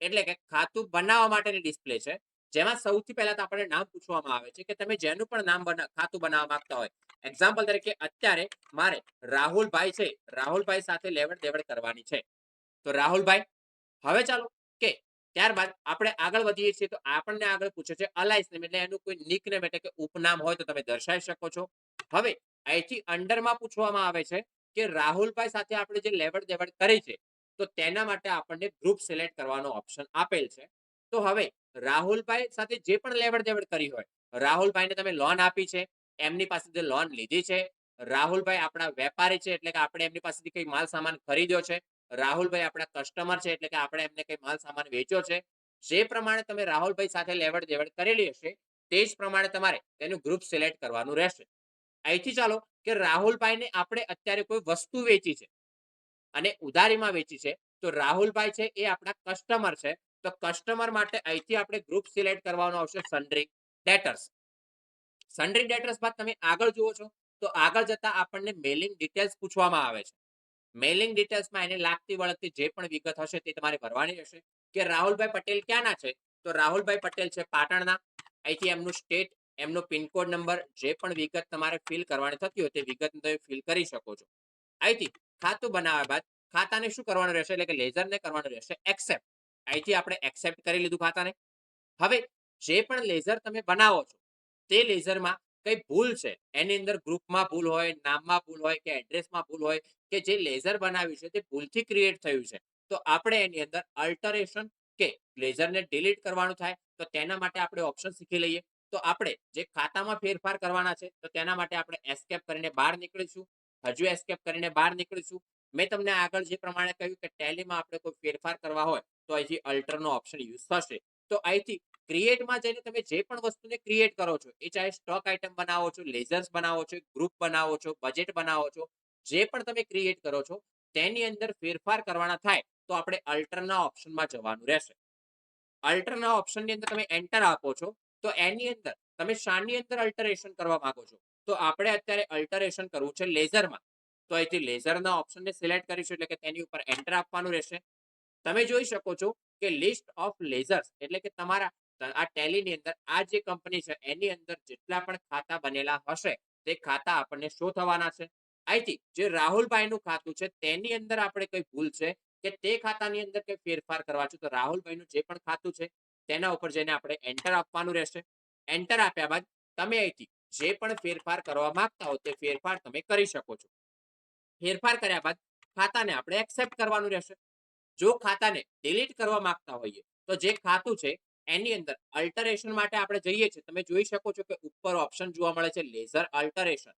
એટલે કે ખાતું બનાવવા માટેની ડિસ્પ્લે છે, જેમાં સૌથી પહેલા તો આપણને નામ પૂછવામાં આવે છે કે તમે જેનું પણ નામ ખાતું બનાવવા માંગતા હોય. એક્ઝામ્પલ તરીકે અત્યારે મારે રાહુલભાઈ છે, રાહુલભાઈ સાથે લેવડ દેવડ કરવાની છે તો રાહુલભાઈ. હવે ચાલો કે ત્યારબાદ આપણે આગળ વધીએ છીએ તો આપણને આગળ પૂછે છે અલાઇસ નેમ, એટલે એનું કોઈ નિક નેમ એટલે કે ઉપનામ હોય તો તમે દર્શાવી શકો છો. હવે અહીંથી અંડરમાં પૂછવામાં આવે છે કે રાહુલભાઈ સાથે આપણે જે લેવડ દેવડ કરી છે તો તેના માટે આપણને ગ્રુપ સિલેક્ટ કરવાનો ઓપ્શન આપેલ છે. તો હવે રાહુલભાઈ સાથે જે પણ લેવડ દેવડ કરી હોય, રાહુલભાઈને તમે લોન આપી છે, એમની પાસેથી લોન લીધી છે, રાહુલભાઈ આપણા વેપારી છે એટલે કે આપણે એમની પાસેથી કઈ માલ સામાન ખરીદ્યો છે, રાહુલભાઈ આપણા કસ્ટમર છે એટલે કે આપણે એમને કઈ માલ સામાન વેચ્યો છે. જે પ્રમાણે તમે રાહુલભાઈ સાથે લેવડ દેવડ કરેલી હશે તે જ પ્રમાણે તમારે તેનું ગ્રુપ સિલેક્ટ કરવાનું રહેશે. અહીંથી ચાલો કે રાહુલભાઈને આપણે અત્યારે કોઈ વસ્તુ વેચી છે અને ઉધારીમાં વેચી છે, તો રાહુલભાઈ છે એ આપણા કસ્ટમર છે. તો કસ્ટમર માટે અહીંથી આપણે ગ્રુપ સિલેક્ટ કરવાનો આવશે સન્ડ્રી ડેટર્સ. સન્ડ્રી ડેટર્સ બાદ તમે આગળ જુઓ છો તો આગળ જતા આપણને મેલિંગ ડિટેલ્સ પૂછવામાં આવે છે. મેલિંગ ડિટેલ્સમાં એને લાગતી વળગતી જે પણ વિગત હશે તે તમારે ભરવાની રહેશે. કે રાહુલભાઈ પટેલ ક્યાંના છે, તો રાહુલભાઈ પટેલ છે પાટણના. અહીંથી એમનું સ્ટેટ, એમનો પિનકોડ નંબર, જે પણ વિગત તમારે ફિલ કરવાની થતી હોય તે વિગત તમે ફિલ કરી શકો છો. અહીંથી ખાતું બનાવ્યા બાદ ખાતાને શું કરવાનું રહેશે એટલે કે લેઝરને કરવાનું રહેશે એક્સેપ્ટ. અહીંથી આપણે એક્સેપ્ટ કરી લીધું ખાતાને. હવે જે પણ લેઝર તમે બનાવો છો તે લેઝરમાં કઈ ભૂલ છે, એની અંદર ગ્રુપમાં ભૂલ હોય, નામમાં ભૂલ હોય કે એડ્રેસમાં ભૂલ હોય, કે જે લેઝર બનાવ્યું છે તે ભૂલથી ક્રિએટ થયું છે, તો આપણે એની અંદર અલ્ટરેશન કે લેઝરને ડિલીટ કરવાનું થાય તો તેના માટે આપણે ઓપ્શન શીખી લઈએ. તો આપણે જે ખાતામાં ફેરફાર કરવાના છે તો તેના માટે આપણે એસ્કેપ કરીને બહાર નીકળીશું. હજુ એસ્કેપ કરીને બહાર નીકળીશું. મેં તમને આગળ જે પ્રમાણે કહ્યું કે ટેલીમાં આપણે કોઈ ફેરફાર કરવા હોય તો અહીંથી અલ્ટરનો ઓપ્શન યુઝ થશે. તો અહીંથી ક્રિએટમાં જઈને તમે જે પણ વસ્તુને ક્રિએટ કરો છો, એ ચાહે સ્ટોક આઇટમ બનાવો છો, લેઝર્સ બનાવો છો, ગ્રુપ બનાવો છો, બજેટ બનાવો છો, જે પણ તમે ક્રિએટ કરો છો તેની અંદર ફેરફાર કરવાના થાય તો આપણે અલ્ટરના ઓપ્શનમાં જવાનું રહેશે. અલ્ટરના ઓપ્શનની અંદર તમે એન્ટર આપો છો તો એની અંદર તમે શાની અંદર અલ્ટરેશન કરવા માંગો છો, તો આપણે અત્યારે અલ્ટરેશન કરવું છે લેઝરમાં. તો અહીંથી લેઝરના ઓપ્શનને સિલેક્ટ કરીશું એટલે કે તેની ઉપર એન્ટર આપવાનું રહેશે. તમે જોઈ શકો છો કે લિસ્ટ ઓફ લેઝર્સ એટલે કે તમારા આ ટેલીની અંદર આ જે કંપની છે એની અંદર જેટલા પણ ખાતા બનેલા હશે તે ખાતા આપણને શો થવાના છે. અહીંથી જે રાહુલભાઈનું ખાતું છે તેની અંદર આપણે કઈ ભૂલ છે કે તે ખાતાની અંદર કઈ ફેરફાર કરવા છે, તો રાહુલભાઈનું જે પણ ખાતું છે તેના ઉપર જઈને આપણે એન્ટર આપવાનું રહેશે. એન્ટર આપ્યા બાદ તમે અહીંથી જે પણ ફેરફાર કરવા માંગતા હો તે ફેરફાર તમે કરી શકો છો. ફેરફાર કર્યા બાદ ખાતાને આપણે એક્સેપ્ટ કરવાનું રહેશે. જો ખાતાને ડિલીટ કરવા માંગતા હોઈએ તો જે ખાતું છે એની અંદર અલ્ટરેશન માટે આપણે જઈએ છીએ. તમે જોઈ શકો છો કે ઉપર ઓપ્શન જોવા મળે છે લેઝર અલ્ટરેશન.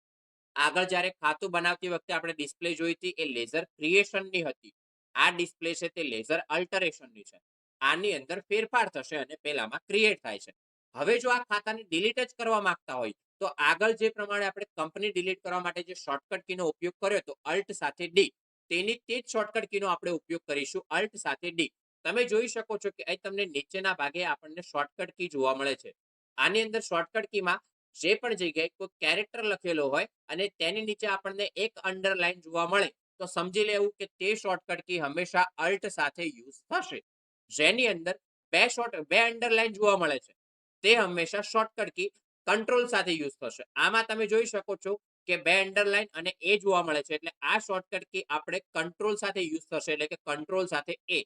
આગળ જ્યારે ખાતું બનાવતી વખતે આપણે ડિસ્પ્લે જોઈ હતી એ લેઝર ક્રિએશનની હતી. આ ડિસ્પ્લે છે તે લેઝર અલ્ટરેશનની છે. આની અંદર ફેરફાર થશે અને પેલામાં ક્રિએટ થાય છે. હવે જો આ ખાતાને ડિલીટ જ કરવા માંગતા હોય તો આગળ જે પ્રમાણે આપણે કંપની ડિલીટ કરવા માટે જે શોર્ટકટ કીનો ઉપયોગ કર્યો તો અલ્ટ સાથે ડી, તેની તે જ શોર્ટકટ કીનો આપણે ઉપયોગ કરીશું અલ્ટ સાથે ડી. તમે જોઈ શકો છો કે અહીં તમને નીચેના ભાગે આપણને શોર્ટકટ કી જોવા મળે છે. આની અંદર શોર્ટકટ કીમાં જે પણ જગ્યાએ કોઈ કેરેક્ટર લખેલો હોય અને તેની નીચે આપણને એક અંડરલાઈન જોવા મળે તો સમજી લેવું કે તે શોર્ટકટ કી હંમેશા અલ્ટ સાથે યુઝ થશે. જેની અંદર બે અંડરલાઈન જોવા મળે છે તે હંમેશા શોર્ટકટ કી કંટ્રોલ સાથે યુઝ થશે. આમાં તમે જોઈ શકો છો કે બે અંડરલાઈન અને એ જોવા મળે છે એટલે આ શોર્ટકટ કી આપણે કંટ્રોલ સાથે યુઝ થશે એટલે કે કંટ્રોલ સાથે એ.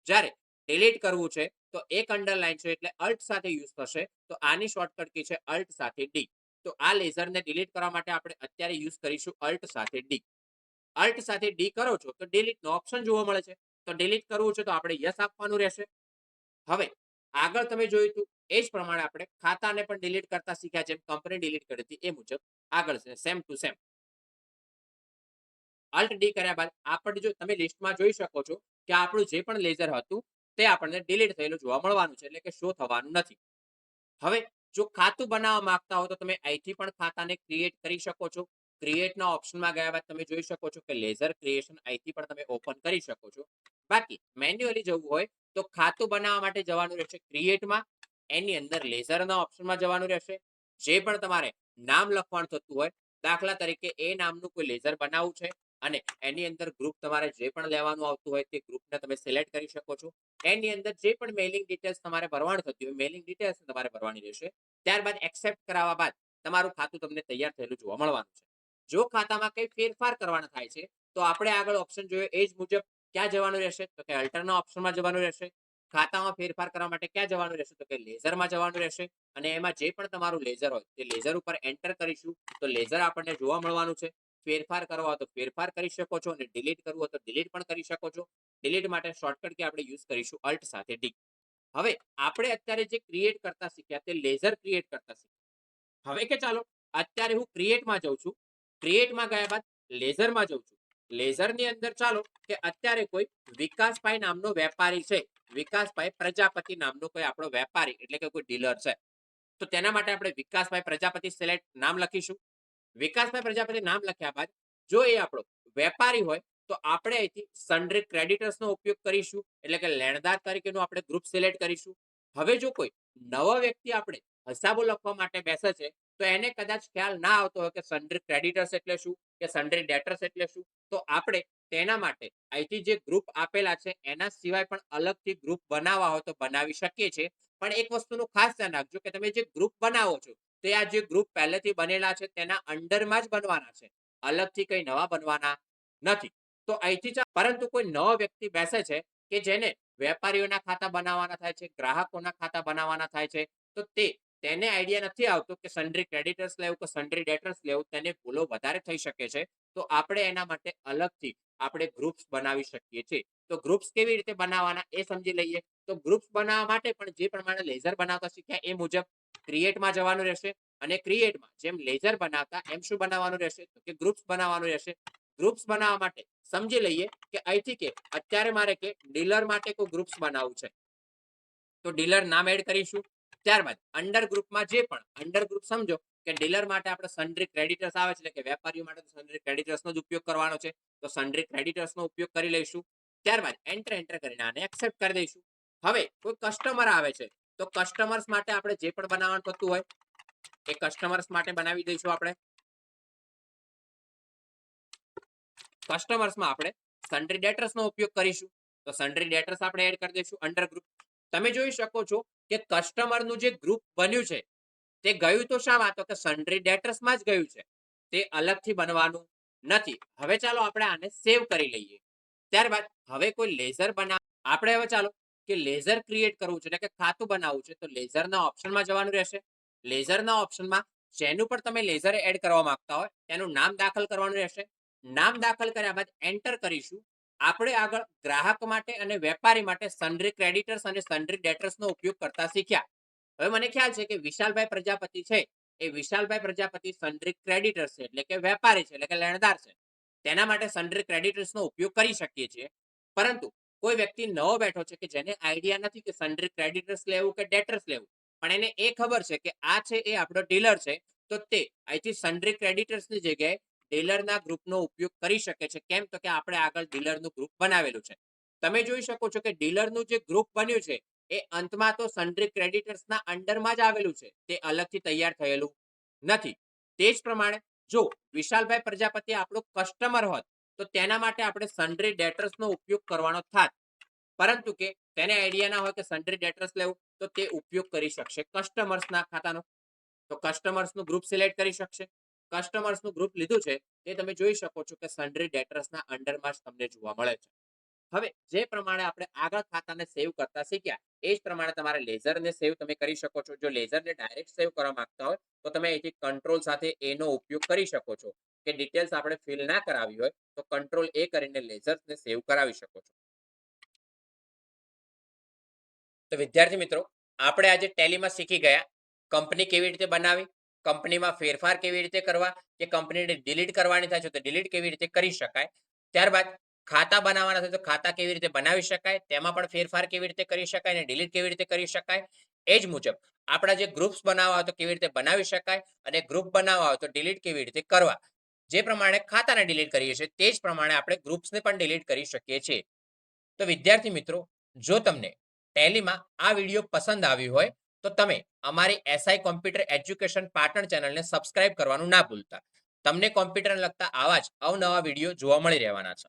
જ્યારે ડિલીટ કરવું છે તો એક અંડરલાઈન છે એટલે અલ્ટ સાથે યુઝ થશે. તો આની શોર્ટકટ કી છે અલ્ટ સાથે ડી. તો આ લેઝરને ડિલીટ કરવા માટે આપણે અત્યારે યુઝ કરીશું અલ્ટ સાથે ડી. અલ્ટ સાથે ડી કરો છો તો ડિલીટ નો ઓપ્શન જોવા મળે છે. તો ડિલીટ કરવું છે તો આપણે યસ આપવાનું રહેશે. હવે આગળ તમે જોયું હતું એ જ પ્રમાણે આપણે ખાતાને પણ ડિલીટ કરતા શીખ્યા, જેમ કંપની ડિલીટ કરી હતી એ મુજબ આગળ છે same to same. Alt D કર્યા બાદ આપણે જો તમે લિસ્ટમાં જોઈ શકો છો કે આપણું જે પણ લેઝર હતું તે આપણને ડિલીટ થયેલું જોવા મળવાનું છે એટલે કે શો થવાનું નથી. હવે જો ખાતું બનાવવા માંગતા હો તો તમે અહીંથી પણ ખાતાને ક્રિએટ કરી શકો છો. ક્રિએટના ઓપ્શનમાં ગયા બાદ તમે જોઈ શકો છો કે લેઝર ક્રિએશન અહીંથી પણ તમે ઓપન કરી શકો છો. બાકી મેન્યુઅલી જવું હોય તો ખાતું બનાવવા માટે જવાનું રહેશે ક્રિએટમાં. એની અંદર લેઝરના ઓપ્શનમાં જવાનું રહેશે. જે પણ તમારે નામ લખવાનું થતું હોય, દાખલા તરીકે એ નામનું કોઈ લેઝર બનાવવું છે અને એની અંદર ગ્રુપ તમારે જે પણ લેવાનું આવતું હોય તે ગ્રુપને તમે સિલેક્ટ કરી શકો છો. એની અંદર જે પણ મેલિંગ ડિટેલ્સ તમારે ભરવાનું થતી હોય મેલિંગ ડિટેલ્સ તમારે ભરવાની રહેશે. ત્યારબાદ એક્સેપ્ટ કરાવવા બાદ તમારું ખાતું તમને તૈયાર થયેલું જોવા મળવાનું છે. જો ખાતામાં કંઈ ફેરફાર કરવાના થાય છે તો આપણે આગળ ઓપ્શન જોયો એ જ મુજબ ક્યાં જવાનું રહેશે તો કે અલ્ટરના ઓપ્શનમાં જવાનું રહેશે. ખાતામાં ફેરફાર કરવા માટે ક્યાં જવાનું રહેશે? તો કે લેઝરમાં જવાનું રહેશે અને એમાં જે પણ તમારું લેઝર હોય તે લેઝર ઉપર એન્ટર કરીશું તો લેઝર આપણને જોવા મળવાનું છે. ફેરફાર કરવા હોય તો ફેરફાર કરી શકો છો અને ડિલીટ કરવું હોય તો ડિલીટ પણ કરી શકો છો. ડિલીટ માટે શોર્ટકટ કી આપણે યુઝ કરીશું અલ્ટ સાથે ડી. હવે આપણે અત્યારે જે ક્રિએટ કરતા શીખ્યા તે લેઝર ક્રિએટ કરતા શીખ્યા. હવે કે ચાલો અત્યારે હું ક્રિએટમાં જઉં છું. ક્રિએટમાં ગયા બાદ લેઝરમાં જઉં છું. લેઝરની અંદર ચાલો કે અત્યારે કોઈ વિકાસભાઈ નામનો વેપારી છે. વિકાસભાઈ પ્રજાપતિ નામનો કોઈ આપણો વેપારી એટલે કે કોઈ ડીલર છે. તો તેના માટે આપણે વિકાસભાઈ પ્રજાપતિ સિલેક્ટ નામ લખીશું. વિકાસભાઈ પ્રજાપતિ નામ લખ્યા બાદ જો એ આપણો વેપારી હોય તો આપણે અહીંથી સન્ડ્રી ક્રેડિટર્સનો ઉપયોગ કરીશું એટલે કે લેણદાર તરીકેનું આપણે ગ્રુપ સિલેક્ટ કરીશું. હવે જો કોઈ નવો વ્યક્તિ આપણે હિસાબો લખવા માટે બેસે છે તો એને કદાચ ખ્યાલ ના આવતો હોય કે સન્ડ્રી ક્રેડિટર્સ એટલે શું કે સન્ડ્રી ડેટર્સ એટલે શું, તો આપણે તેના માટે અહીંથી જે ગ્રુપ આપેલા છે એના સિવાય પણ અલગથી ગ્રુપ બનાવવા હોય તો બનાવી શકીએ છીએ. પણ એક વસ્તુનું ખાસ ધ્યાન રાખજો કે તમે જે ગ્રુપ બનાવો છો તે આ જે ગ્રુપ પહેલેથી બનેલા છે તેના અંડરમાં જ બનવાના છે, અલગથી કંઈ નવા બનવાના નથી. તો અહીંથી પરંતુ કોઈ નવો વ્યક્તિ બેસે છે કે જેને વેપારીઓના ખાતા બનાવવાના થાય છે, ગ્રાહકોના ખાતા બનાવવાના થાય છે, તો તેને આઈડિયા નથી આવતો કે સન્ડ્રી ક્રેડિટર્સ લેવું કે સન્ડ્રી ડેટર્સ લેવું, તેને ભૂલો વધારે થઈ શકે છે. તો આપણે એના માટે અલગથી આપણે ગ્રુપ્સ બનાવી શકીએ છીએ. તો ગ્રુપ્સ કેવી રીતે બનાવવાના એ સમજી લઈએ. તો ગ્રુપ્સ બનાવવા માટે પણ જે પ્રમાણે લેઝર બનાવતા શીખ્યા એ મુજબ ક્રિએટમાં જવાનું રહેશે અને ક્રિએટમાં જેમ લેઝર બનાવતા એમ શું બનાવવાનું રહેશે તો કે ગ્રુપ્સ બનાવવાનું રહેશે. ગ્રુપ્સ બનાવવા માટે સમજી લઈએ કે અહીંથી કે અત્યારે મારે કે ડીલર માટે કોઈ ગ્રુપ્સ બનાવવું છે તો ડીલર નામ એડ કરીશું. ત્યારબાદ અંડર ગ્રુપમાં જે પણ અંડર ગ્રુપ સમજો કે ડીલર માટે આપણે સન્ડ્રી ક્રેડિટર્સ આવે છે એટલે કે વેપારીઓ માટે સન્ડ્રી ક્રેડિટર્સનો જ ઉપયોગ કરવાનો છે તો સન્ડ્રી ક્રેડિટર્સનો ઉપયોગ કરી લઈશું. ત્યારબાદ એન્ટર એન્ટર કરીને આને એક્સેપ્ટ કરી દઈશું. હવે કોઈ કસ્ટમર આવે છે તો કસ્ટમર્સ માટે આપણે જે પણ બનાવવાનું થતું હોય એ કસ્ટમર્સ માટે બનાવી દઈશું. આપણે કસ્ટમર્સમાં આપણે સન્ડ્રી ડેટર્સનો ઉપયોગ કરીશું તો સન્ડ્રી ડેટર્સ આપણે એડ કરી દઈશું અંડર ગ્રુપ. તમે જોઈ શકો છો કે કસ્ટમરનું જે ગ્રુપ બન્યું છે તે ગયું તો શામાં તો કે સન્ડ્રી ડેટર્સમાં જ ગયું છે, તે અલગથી બનવાનું નથી. હવે ચાલો આપણે આને સેવ કરી લઈએ. ત્યારબાદ હવે કોઈ લેઝર આપણે હવે ચાલો કે લેઝર ક્રિએટ કરવું છે એટલે કે ખાતું બનાવવું છે તો લેઝરના ઓપ્શનમાં જવાનું રહેશે. લેઝરના ઓપ્શનમાં જેનું પણ તમે લેઝર એડ કરવા માંગતા હોય તેનું નામ દાખલ કરવાનું રહેશે. નામ દાખલ કર્યા બાદ એન્ટર કરીશું. આપણે આગળ ગ્રાહક માટે અને વેપારી માટે સન્ડ્રી ક્રેડિટર્સ અને સન્ડ્રી ડેટર્સનો ઉપયોગ કરતા શીખ્યા. હવે મને ખ્યાલ છે કે વિશાલભાઈ પ્રજાપતિ છે એ વિશાલભાઈ પ્રજાપતિ સન્ડ્રી ક્રેડિટર્સ છે એટલે કે વેપારી છે એટલે કે લેણદાર છે, તેના માટે સન્ડ્રી ક્રેડિટર્સનો ઉપયોગ કરી શકીએ છીએ. પરંતુ કોઈ વ્યક્તિ નવો બેઠો છે કે જેને આઈડિયા નથી કે સન્ડ્રી ક્રેડિટર્સ લેવું કે ડેટર્સ લેવું, પણ એને એ ખબર છે કે આ છે એ આપણો ડીલર છે તો તે અહીંથી સન્ડ્રી ક્રેડિટર્સની જગ્યાએ ડીલરના ગ્રુપનો ઉપયોગ કરી શકે છે. કેમ તો કે આપણે આગળ ડીલરનું ગ્રુપ બનાવેલું છે. તમે જોઈ શકો છો કે ડીલરનું જે ગ્રુપ બન્યું છે એ અંતમાં તો સન્ડ્રી ક્રેડિટર્સના અંડરમાં જ આવેલું છે, તે અલગથી તૈયાર થયેલું નથી. તે જ પ્રમાણે જો વિશાલભાઈ પ્રજાપતિ આપણો કસ્ટમર હોત તો તેના માટે આપણે સન્ડ્રી ડેટર્સનો ઉપયોગ કરવાનો થાત, પરંતુ કે તેને આઈડિયા ના હોય કે સન્ડ્રી ડેટર્સ લેવું તો તે ઉપયોગ કરી શકશે કસ્ટમર્સના ખાતાનો. તો કસ્ટમર્સનું ગ્રુપ સિલેક્ટ કરી શકશે. કસ્ટમર્સનું ગ્રુપ લીધું છે એ તમે જોઈ શકો છો કે સન્ડ્રી ડેટર્સના અંડરમાં જ તમને જોવા મળે છે. હવે જે પ્રમાણે આપણે આગળ ખાતાને સેવ કરતા શીખ્યા એ જ પ્રમાણે તમારે લેઝરને સેવ તમે કરી શકો છો. જો લેઝરને ડાયરેક્ટ સેવ કરવા માંગતા હોય તો તમે અહીંથી કંટ્રોલ સાથે એનો ઉપયોગ કરી શકો છો કે ડિટેલ્સ આપણે ફિલ ના કરાવી હોય તો કંટ્રોલ એ કરીને લેઝર્સને સેવ કરાવી શકો છો. તો વિદ્યાર્થી મિત્રો આપણે આજે ટેલીમાં શીખી ગયા કંપની કેવી રીતે બનાવી, કંપનીમાં ફેરફાર કેવી રીતે કરવા, કે કંપનીને ડિલીટ કરવાની થાય છે તો ડિલીટ કેવી રીતે કરી શકાય. ત્યારબાદ ખાતા બનાવવાના થાય તો ખાતા કેવી રીતે બનાવી શકાય, તેમાં પણ ફેરફાર કેવી રીતે કરી શકાય અને ડિલીટ કેવી રીતે કરી શકાય. એ જ મુજબ આપણા જે ગ્રુપ્સ બનાવવા હોય તો કેવી રીતે બનાવી શકાય અને ગ્રુપ બનાવવા હોય તો ડિલીટ કેવી રીતે કરવા. જે પ્રમાણે ખાતાને ડિલીટ કરીએ છીએ તે જ પ્રમાણે આપણે ગ્રુપ્સને પણ ડિલીટ કરી શકીએ છીએ. તો વિદ્યાર્થી મિત્રો જો તમને ટેલીમાં આ વિડીયો પસંદ આવ્યો હોય તો તમે અમારી એસઆઈ કોમ્પ્યુટર એજ્યુકેશન પાટણ ચેનલને સબસ્ક્રાઇબ કરવાનું ના ભૂલતા. તમને કોમ્પ્યુટરને લગતા આવા જ અવનવા વિડીયો જોવા મળી રહેવાના છે.